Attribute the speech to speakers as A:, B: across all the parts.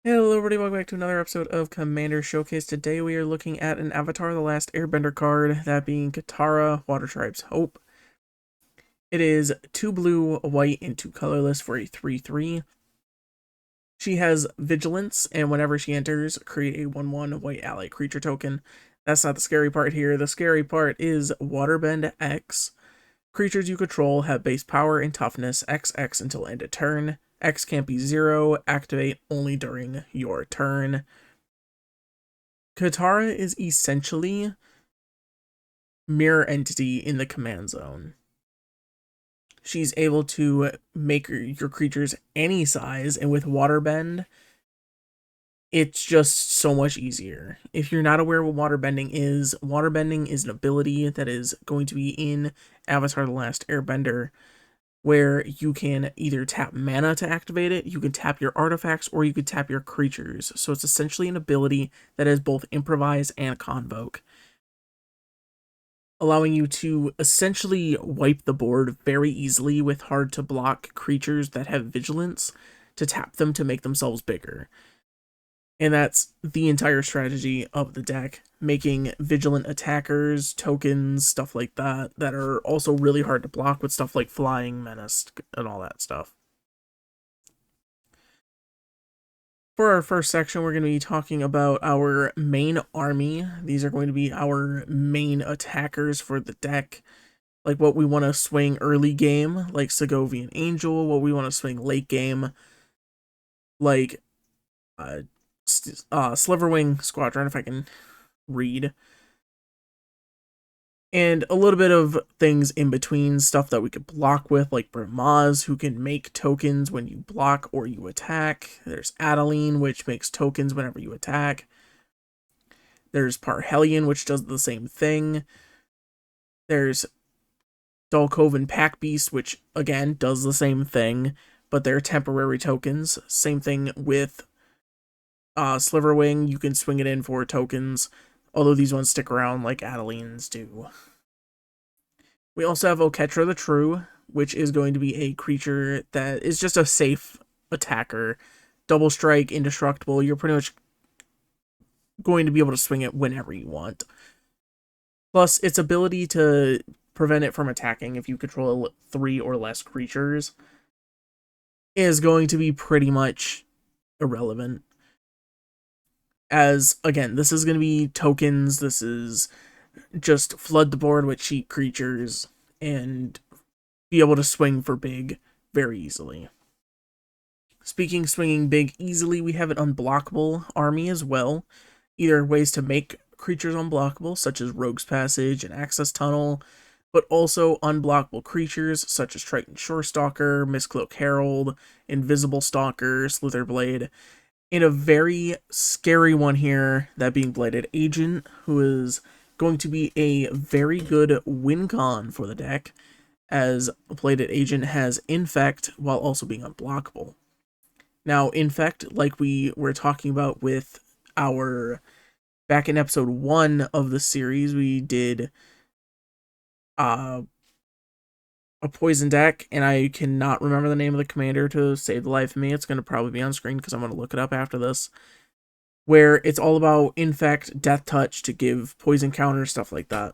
A: Hello everybody, welcome back to another episode of Commander Showcase. Today we are looking at an Avatar The Last Airbender card, that being Katara, Water Tribe's Hope. It is 2 blue, a white, and 2 colorless for a 3/3. She has Vigilance, and whenever she enters, create a 1/1 white ally creature token. That's not the scary part here. The scary part is Waterbend X. Creatures you control have base power and toughness XX until end of turn. X can't be 0, activate only during your turn. Katara is essentially mirror entity in the command zone. She's able to make your creatures any size, and with Waterbend, it's just so much easier. If you're not aware what waterbending is an ability that is going to be in Avatar The Last Airbender, where you can either tap mana to activate it, you can tap your artifacts, or you can tap your creatures. So it's essentially an ability that has both improvise and convoke, allowing you to essentially wipe the board very easily with hard to block creatures that have vigilance to tap them to make themselves bigger. And that's the entire strategy of the deck, making vigilant attackers, tokens, stuff like that, that are also really hard to block with stuff like Flying Menace and all that stuff. For our first section, we're going to be talking about our main army. These are going to be our main attackers for the deck. Like what we want to swing early game, like Segovian Angel, what we want to swing late game, like Sliverwing Squadron, if I can read. And a little bit of things in between, stuff that we could block with, like Brimaz, who can make tokens when you block or you attack. There's Adeline, which makes tokens whenever you attack. There's Parhelion, which does the same thing. There's Dulkovan Pack Beast, which again does the same thing, but they're temporary tokens. Same thing with Sliverwing, you can swing it in for tokens, although these ones stick around like Adeline's do. We also have Oketra the True, which is going to be a creature that is just a safe attacker. Double strike, indestructible. You're pretty much going to be able to swing it whenever you want. Plus, its ability to prevent it from attacking if you control 3 or less creatures is going to be pretty much irrelevant. As, again, this is going to be tokens, this is just flood the board with cheap creatures and be able to swing for big very easily. Speaking swinging big easily, we have an unblockable army as well. Either ways to make creatures unblockable, such as Rogue's Passage and Access Tunnel, but also unblockable creatures such as Triton Shorestalker, Mistcloak Herald, Invisible Stalker, Slitherblade, and a very scary one here, that being Blighted Agent, who is going to be a very good win con for the deck, as Blighted Agent has Infect while also being unblockable. Now, Infect, like we were talking about with our, back in episode 1 of the series, we did a poison deck, and I cannot remember the name of the commander to save the life of me. It's going to probably be on screen because I'm going to look it up after this, where it's all about Infect, Death Touch to give poison counters, stuff like that.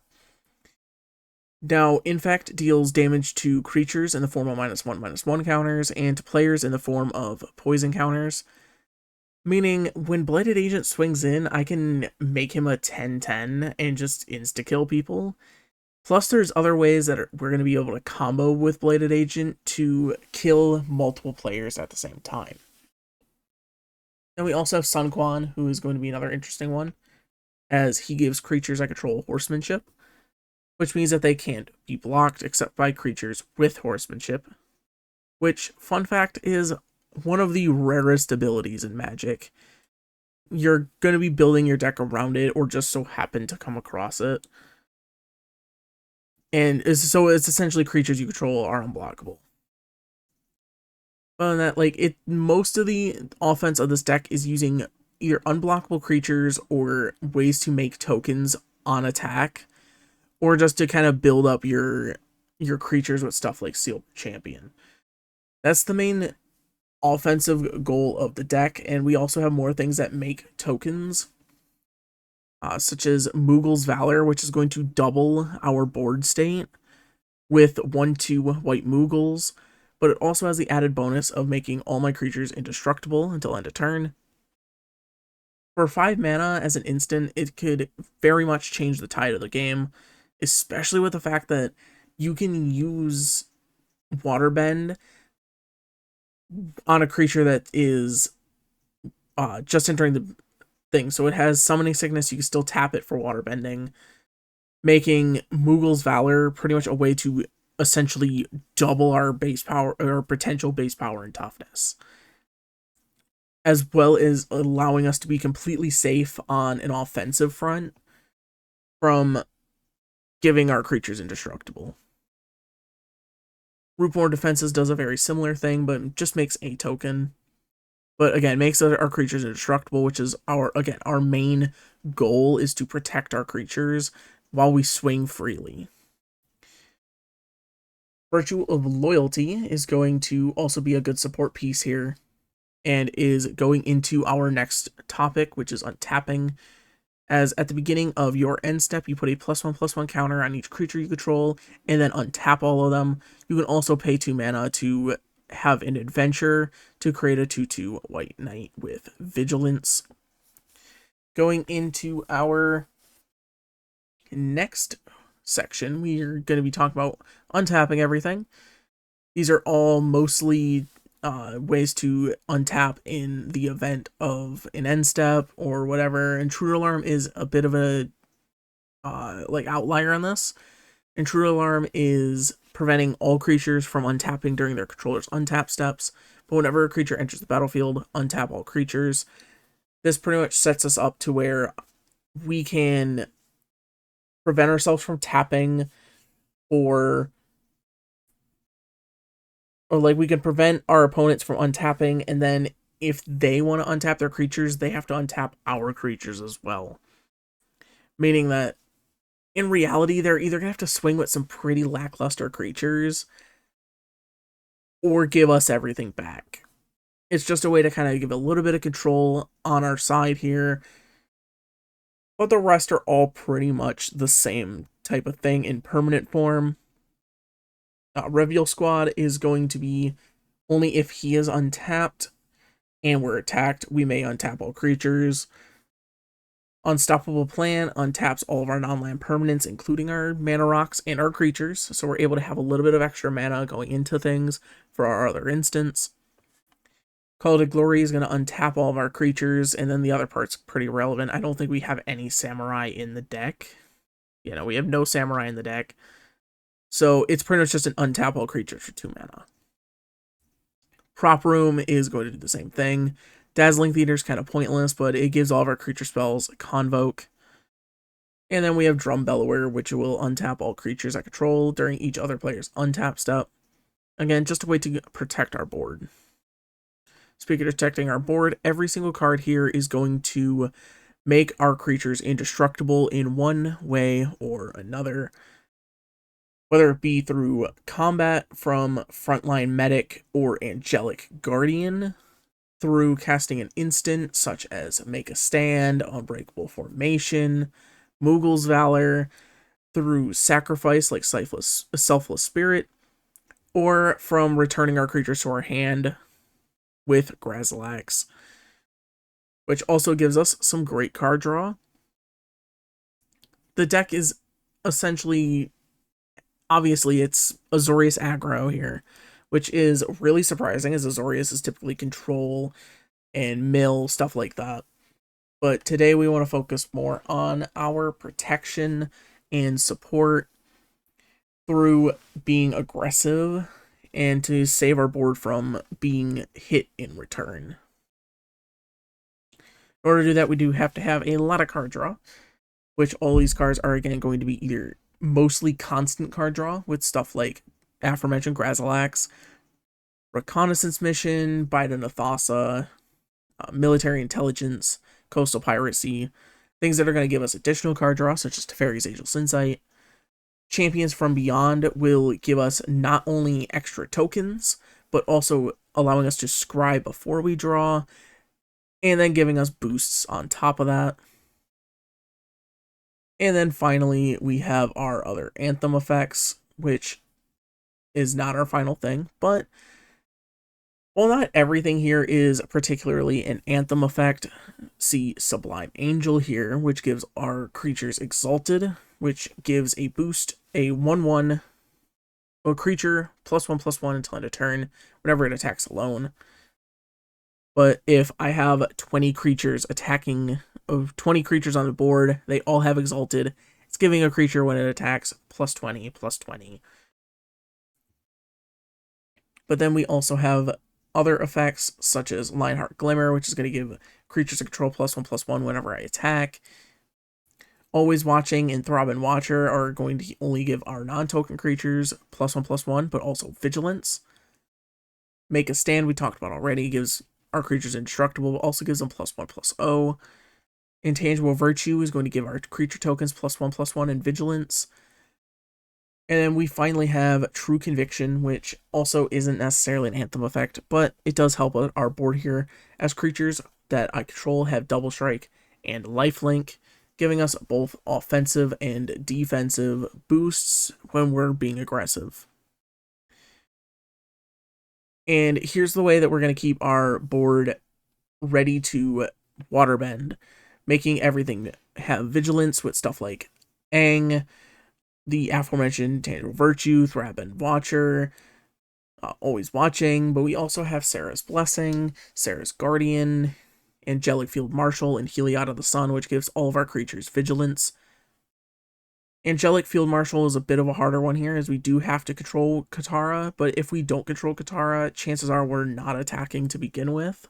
A: Now, Infect deals damage to creatures in the form of -1/-1 counters, and to players in the form of poison counters. Meaning, when Blighted Agent swings in, I can make him a 10/10 and just insta-kill people. Plus, there's other ways that we're going to be able to combo with Blighted Agent to kill multiple players at the same time. Then we also have Sun Quan, who is going to be another interesting one, as he gives creatures I control horsemanship, which means that they can't be blocked except by creatures with horsemanship, which, fun fact, is one of the rarest abilities in Magic. You're going to be building your deck around it, or just so happen to come across it. And it's essentially creatures you control are unblockable. Other than that, like, most of the offense of this deck is using either unblockable creatures or ways to make tokens on attack, or just to kind of build up your creatures with stuff like Sealed Champion. That's the main offensive goal of the deck, and we also have more things that make tokens, such as Moogle's Valor, which is going to double our board state with 1/2 white Moogles, but it also has the added bonus of making all my creatures indestructible until end of turn. For 5 mana as an instant, it could very much change the tide of the game, especially with the fact that you can use Waterbend on a creature that is just entering the thing. So it has Summoning Sickness, you can still tap it for Waterbending, making Moogle's Valor pretty much a way to essentially double our base power, or potential base power and toughness, as well as allowing us to be completely safe on an offensive front from giving our creatures indestructible. Rootborn Defenses does a very similar thing, but just makes a token. But again, makes our creatures indestructible, which is our main goal, is to protect our creatures while we swing freely. Virtue of Loyalty is going to also be a good support piece here, and is going into our next topic, which is untapping. As at the beginning of your end step, you put a +1/+1 counter on each creature you control, and then untap all of them. You can also pay 2 mana to have an adventure to create a 2/2 white knight with vigilance. Going into our next section, we are going to be talking about untapping everything. These are all mostly ways to untap in the event of an end step or whatever. Intruder Alarm is a bit of a outlier on this. Intruder Alarm is preventing all creatures from untapping during their controller's untap steps, but whenever a creature enters the battlefield, untap all creatures. This pretty much sets us up to where we can prevent ourselves from tapping, or we can prevent our opponents from untapping, and then if they want to untap their creatures, they have to untap our creatures as well. Meaning that in reality, they're either going to have to swing with some pretty lackluster creatures or give us everything back. It's just a way to kind of give a little bit of control on our side here, but the rest are all pretty much the same type of thing in permanent form. Reveal Squad is going to be only if he is untapped and we're attacked, we may untap all creatures. Unstoppable Plan untaps all of our non-land permanents, including our mana rocks and our creatures, so we're able to have a little bit of extra mana going into things for our other instance. Call to Glory is going to untap all of our creatures, and then the other part's pretty relevant. I don't think we have any Samurai in the deck. We have no Samurai in the deck. So it's pretty much just an untap all creatures for 2 mana. Prop Room is going to do the same thing. Dazzling Theater is kind of pointless, but it gives all of our creature spells a Convoke. And then we have Drum Bellower, which will untap all creatures I control during each other player's untap step. Again, just a way to protect our board. Speaking of protecting our board, every single card here is going to make our creatures indestructible in one way or another. Whether it be through combat from Frontline Medic or Angelic Guardian, through casting an instant such as Make a Stand, Unbreakable Formation, Moogle's Valor, through sacrifice like Selfless Spirit, or from returning our creatures to our hand with Grazilax, which also gives us some great card draw. The deck is essentially, obviously, it's Azorius aggro here, which is really surprising, as Azorius is typically control and mill, stuff like that. But today we want to focus more on our protection and support through being aggressive and to save our board from being hit in return. In order to do that, we do have to have a lot of card draw, which all these cards are, again, going to be either mostly constant card draw with stuff like aforementioned Grazilax, Reconnaissance Mission, Biden Athasa, Military Intelligence, Coastal Piracy, things that are going to give us additional card draw, such as Teferi's Ageless Insight. Champions from Beyond will give us not only extra tokens, but also allowing us to scry before we draw, and then giving us boosts on top of that. And then finally, we have our other Anthem effects, which is not our final thing, but while not everything here is particularly an Anthem effect, see Sublime Angel here, which gives our creatures Exalted, which gives a boost, a 1/1, a creature, +1/+1 until end of turn, whenever it attacks alone. But if I have 20 creatures attacking, of 20 creatures on the board, they all have Exalted, it's giving a creature when it attacks +20/+20. But then we also have other effects, such as Lionheart Glimmer, which is going to give creatures a control +1/+1 whenever I attack. Always Watching and Throbbing Watcher are going to only give our non-token creatures +1/+1, but also Vigilance. Make a Stand, we talked about already, gives our creatures indestructible, but also gives them +1/+0. Intangible Virtue is going to give our creature tokens +1/+1 and Vigilance. And then we finally have True Conviction, which also isn't necessarily an Anthem effect, but it does help our board here, as creatures that I control have Double Strike and Lifelink, giving us both offensive and defensive boosts when we're being aggressive. And here's the way that we're going to keep our board ready to waterbend, making everything have Vigilance with stuff like Aang, the aforementioned Tangible Virtue, Throbbing Watcher, Always Watching, but we also have Sarah's Blessing, Sarah's Guardian, Angelic Field Marshal, and Heliod of the Sun, which gives all of our creatures Vigilance. Angelic Field Marshal is a bit of a harder one here, as we do have to control Katara, but if we don't control Katara, chances are we're not attacking to begin with.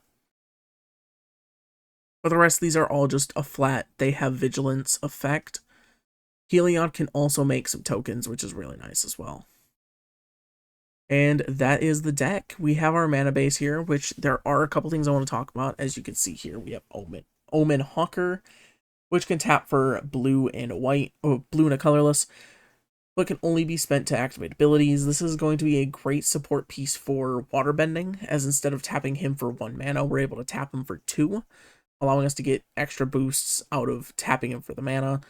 A: But the rest of these are all just a flat, they have Vigilance effect. Heliod can also make some tokens, which is really nice as well. And that is the deck. We have our mana base here, which there are a couple things I want to talk about. As you can see here, we have Omen Hawker, which can tap for blue and a white, or blue and a colorless, but can only be spent to activate abilities. This is going to be a great support piece for waterbending, as instead of tapping him for 1 mana, we're able to tap him for 2, allowing us to get extra boosts out of tapping him for the mana.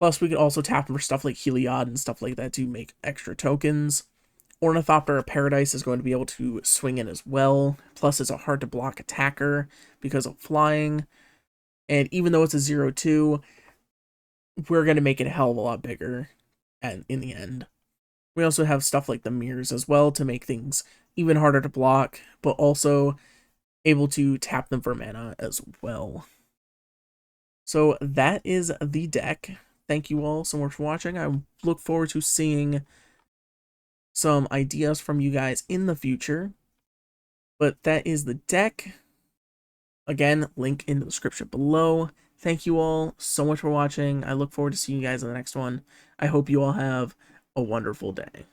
A: Plus, we could also tap him for stuff like Heliod and stuff like that to make extra tokens. Ornithopter of Paradise is going to be able to swing in as well. Plus, it's a hard-to-block attacker because of flying. And even though it's a 0/2, we're going to make it a hell of a lot bigger in the end. We also have stuff like the Mirrors as well to make things even harder to block, but also able to tap them for mana as well. So that is the deck. Thank you all so much for watching. I look forward to seeing some ideas from you guys in the future. But that is the deck. Again, link in the description below. Thank you all so much for watching. I look forward to seeing you guys in the next one. I hope you all have a wonderful day.